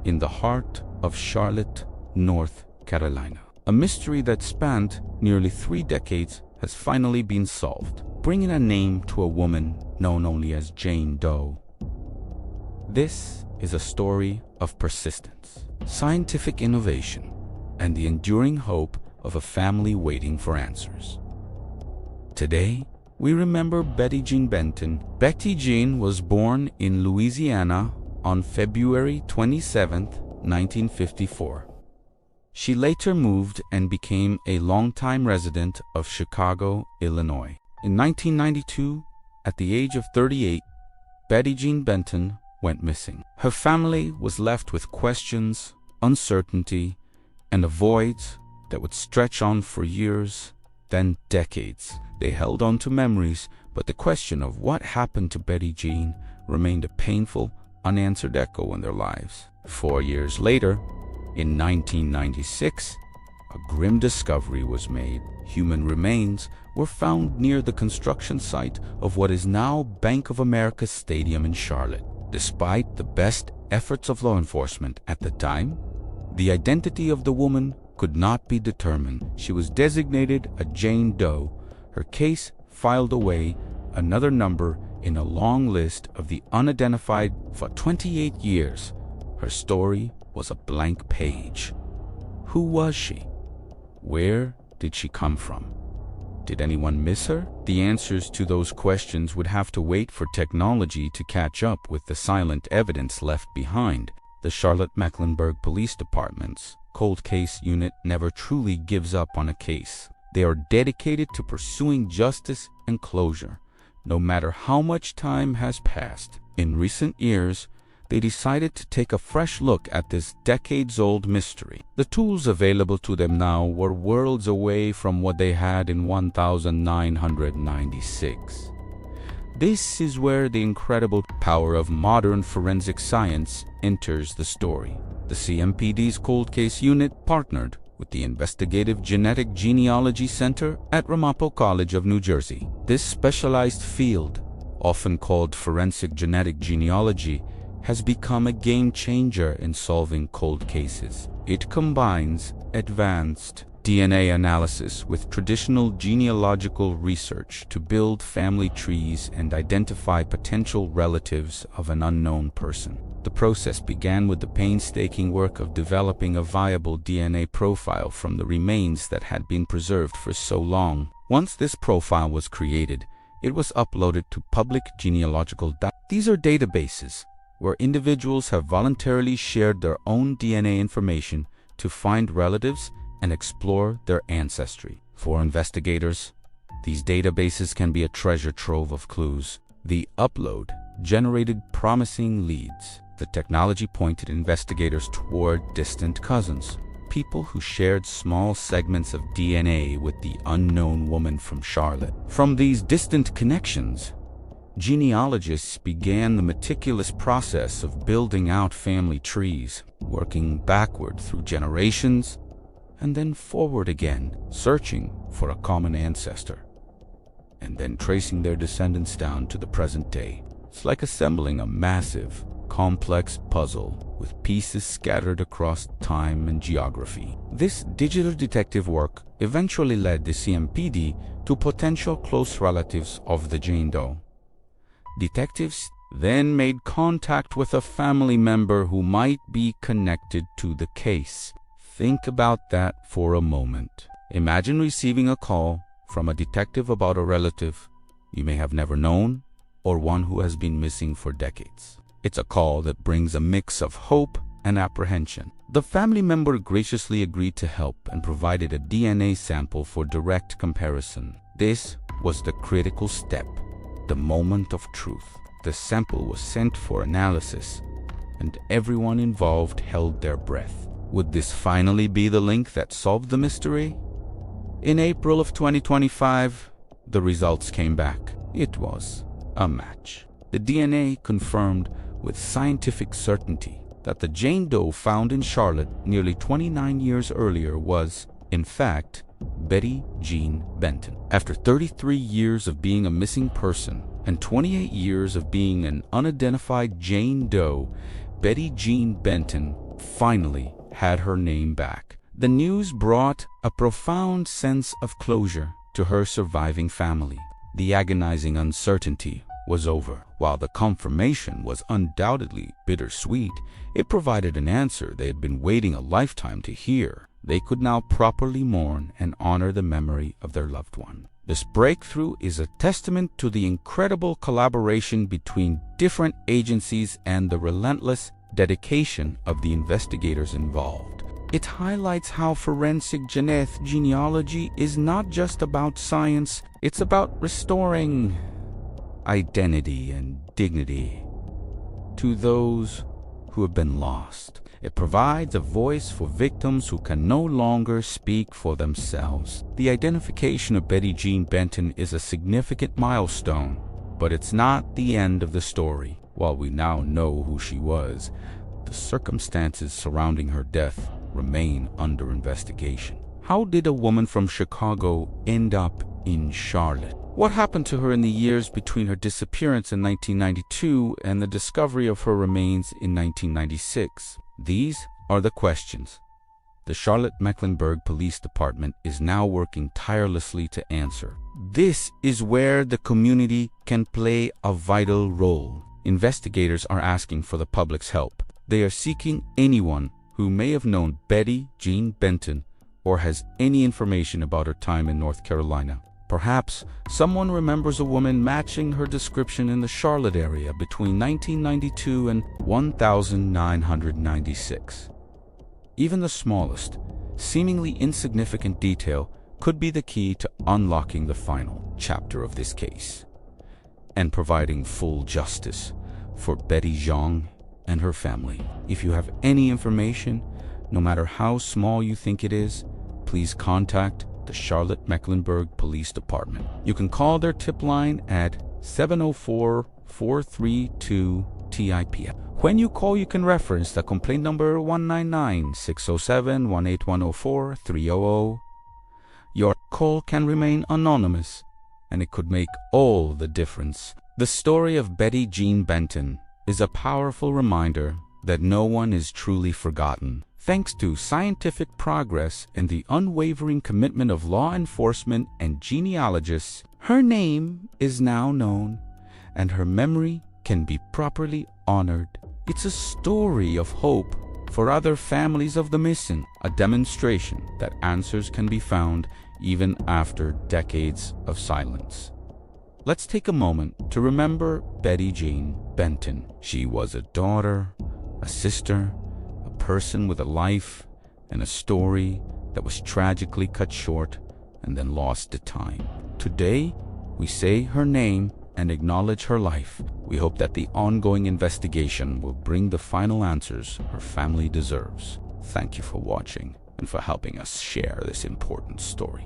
in the heart of Charlotte, North Carolina. A mystery that spanned nearly 3 decades has finally been solved, bringing a name to a woman known only as Jane Doe. This is a story of persistence, scientific innovation, and the enduring hope of a family waiting for answers. Today, we remember Betty Jean Benton. Betty Jean was born in Louisiana on February 27, 1954. She later moved and became a longtime resident of Chicago, Illinois. In 1992, at the age of 38, Betty Jean Benton went missing. Her family was left with questions, uncertainty, and a void that would stretch on for years, then decades. They held on to memories, but the question of what happened to Betty Jean remained a painful, unanswered echo in their lives. 4 years later, in 1996, a grim discovery was made. Human remains were found near the construction site of what is now Bank of America Stadium in Charlotte. Despite the best efforts of law enforcement at the time, the identity of the woman could not be determined. She was designated a Jane Doe, her case filed away, another number in a long list of the unidentified. For 28 years, her story was a blank page. Who was she? Where did she come from? Did anyone miss her? The answers to those questions would have to wait for technology to catch up with the silent evidence left behind. The Charlotte-Mecklenburg Police Department's cold case unit never truly gives up on a case. They are dedicated to pursuing justice and closure, no matter how much time has passed. In recent years, they decided to take a fresh look at this decades-old mystery. The tools available to them now were worlds away from what they had in 1996. This is where the incredible power of modern forensic science enters the story. The CMPD's cold case unit partnered with the Investigative Genetic Genealogy Center at Ramapo College of New Jersey. This specialized field, often called forensic genetic genealogy, has become a game-changer in solving cold cases. It combines advanced DNA analysis with traditional genealogical research to build family trees and identify potential relatives of an unknown person. The process began with the painstaking work of developing a viable DNA profile from the remains that had been preserved for so long. Once this profile was created, it was uploaded to public genealogical data. These are databases where individuals have voluntarily shared their own DNA information to find relatives and explore their ancestry. For investigators, these databases can be a treasure trove of clues. The upload generated promising leads. The technology pointed investigators toward distant cousins, people who shared small segments of DNA with the unknown woman from Charlotte. From these distant connections, genealogists began the meticulous process of building out family trees, working backward through generations and then forward again, searching for a common ancestor, and then tracing their descendants down to the present day. It's like assembling a massive, complex puzzle with pieces scattered across time and geography. This digital detective work eventually led the CMPD to potential close relatives of the Jane Doe. Detectives then made contact with a family member who might be connected to the case. Think about that for a moment. Imagine receiving a call from a detective about a relative you may have never known or one who has been missing for decades. It's a call that brings a mix of hope and apprehension. The family member graciously agreed to help and provided a DNA sample for direct comparison. This was the critical step, the moment of truth. The sample was sent for analysis, and everyone involved held their breath. Would this finally be the link that solved the mystery? In April of 2025, the results came back. It was a match. The DNA confirmed with scientific certainty that the Jane Doe found in Charlotte nearly 29 years earlier was, in fact, Betty Jean Benton. After 33 years of being a missing person and 28 years of being an unidentified Jane Doe, Betty Jean Benton finally had her name back. The news brought a profound sense of closure to her surviving family. The agonizing uncertainty was over. While the confirmation was undoubtedly bittersweet, it provided an answer they had been waiting a lifetime to hear. They could now properly mourn and honor the memory of their loved one. This breakthrough is a testament to the incredible collaboration between different agencies and the relentless dedication of the investigators involved. It highlights how forensic genealogy is not just about science, it's about restoring identity and dignity to those who have been lost. It provides a voice for victims who can no longer speak for themselves. The identification of Betty Jean Benton is a significant milestone, but it's not the end of the story. While we now know who she was, the circumstances surrounding her death remain under investigation. How did a woman from Chicago end up in Charlotte? What happened to her in the years between her disappearance in 1992 and the discovery of her remains in 1996? These are the questions the Charlotte-Mecklenburg Police Department is now working tirelessly to answer. This is where the community can play a vital role. Investigators are asking for the public's help. They are seeking anyone who may have known Betty Jean Benton or has any information about her time in North Carolina. Perhaps someone remembers a woman matching her description in the Charlotte area between 1992 and 1996. Even the smallest, seemingly insignificant detail could be the key to unlocking the final chapter of this case and providing full justice for Betty Jean and her family. If you have any information, no matter how small you think it is, please contact the Charlotte-Mecklenburg Police Department. You can call their tip line at 704-432-TIP. When you call, you can reference the complaint number 199-607-18104-300. Your call can remain anonymous, and it could make all the difference. The story of Betty Jean Benton is a powerful reminder that no one is truly forgotten. Thanks to scientific progress and the unwavering commitment of law enforcement and genealogists, her name is now known, and her memory can be properly honored. It's a story of hope for other families of the missing, a demonstration that answers can be found even after decades of silence. Let's take a moment to remember Betty Jean Benton. She was a daughter, a sister, a person with a life and a story that was tragically cut short and then lost to time. Today, we say her name and acknowledge her life. We hope that the ongoing investigation will bring the final answers her family deserves. Thank you for watching and for helping us share this important story.